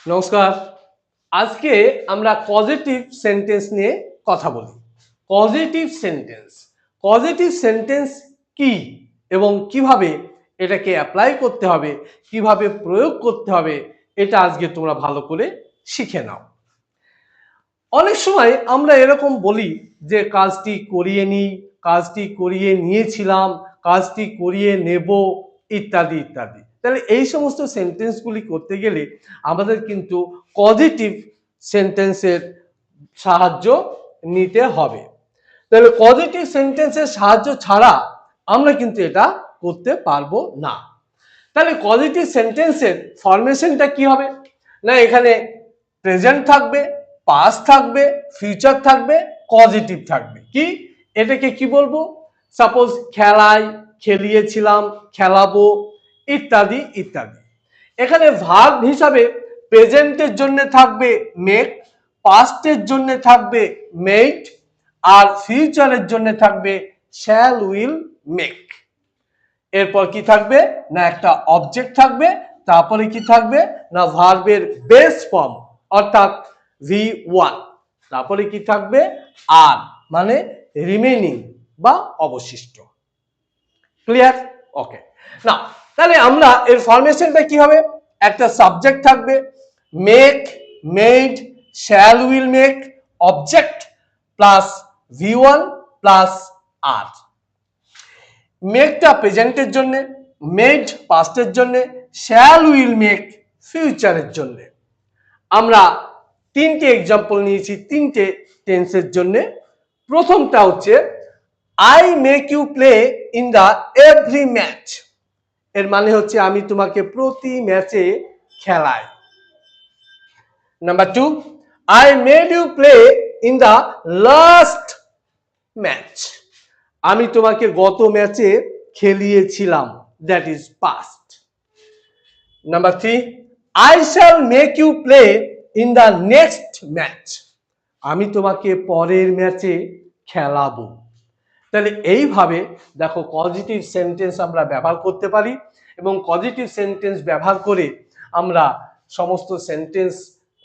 নমস্কার। আজকে আমরা পজিটিভ সেন্টেন্স নিয়ে কথা বলি। পজিটিভ সেন্টেন্স, পজিটিভ সেন্টেন্স কি এবং কিভাবে এটাকে অ্যাপ্লাই করতে হবে, কিভাবে প্রয়োগ করতে হবে, এটা আজকে তোমরা ভালো করে শিখে নাও। অনেক সময় আমরা এরকম বলি যে কাজটি করিয়ে নিই, কাজটি করিয়ে নিয়েছিলাম, কাজটি করিয়ে নেব, ইত্যাদি ইত্যাদি। তাহলে এই সমস্ত সেন্টেন্সগুলি করতে গেলে আমাদের কিন্তু পজিটিভ সেন্টেন্সের সাহায্য নিতে হবে। তাহলে পজিটিভ সেন্টেন্সের সাহায্য ছাড়া আমরা কিন্তু এটা করতে পারবো না। তাহলে পজিটিভ সেন্টেন্সের ফরমেশনটা কি হবে? না, এখানে প্রেজেন্ট থাকবে, পাস্ট থাকবে, ফিউচার থাকবে, পজিটিভ থাকবে। কি এটাকে কি বলবো? সাপোজ খেলাই, খেলিয়েছিলাম, খেলাবো, ইত্যাদি ইত্যাদি। এখানে ভার্ব হিসাবে প্রেজেন্টের জন্য থাকবে মেক, পাস্টের জন্য থাকবে মেড, আর ফিউচারের জন্য থাকবে শ্যাল, উইল, মেক। এরপর কি থাকবে? না একটা অবজেক্ট থাকবে, তারপরে কি থাকবে? না ভার্বের বেস ফর্ম অর্থাৎ V1, তারপরে কি থাকবে? আর মানে রিমেইনিং বা অবশিষ্ট। ক্লিয়ার? ওকে। না তাহলে আমরা এর ফরমেশনটা কি হবে? একটা সাবজেক্ট থাকবে, make, made, shall, will make, object plus V1 plus আর। মেকটা প্রেজেন্টের জন্য, মেড পাস্টের জন্য, শ্যাল উইল মেক ফিউচারের জন্য। আমরা তিনটে এক্সাম্পল নিয়েছি তিনটে টেন্সের জন্য। প্রথমটা হচ্ছে I make you play in the every match. এর মানে হচ্ছে আমি তোমাকে প্রতি ম্যাচে খেলাই। Number 2, I made you play in the last match. আমি তোমাকে গত ম্যাচে খেলিয়েছিলাম, that is past. Number 3, I shall make you play in the next match. আমি তোমাকে পরের ম্যাচে খেলাবো। তাহলে এইভাবে দেখো পজিটিভ সেন্টেন্স আমরা ব্যবহার করতে পারি এবং পজিটিভ সেন্টেন্স ব্যবহার করে আমরা সমস্ত সেন্টেন্স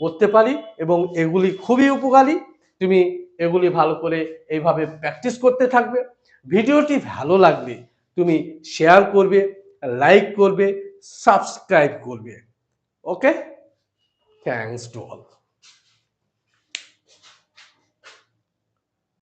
করতে পারি এবং এগুলি খুবই উপকারী। তুমি এগুলি ভালো করে এইভাবে প্র্যাকটিস করতে থাকবে। ভিডিওটি ভালো লাগলে তুমি শেয়ার করবে, লাইক করবে, সাবস্ক্রাইব করবে। ওকে, থ্যাঙ্কস টু অল।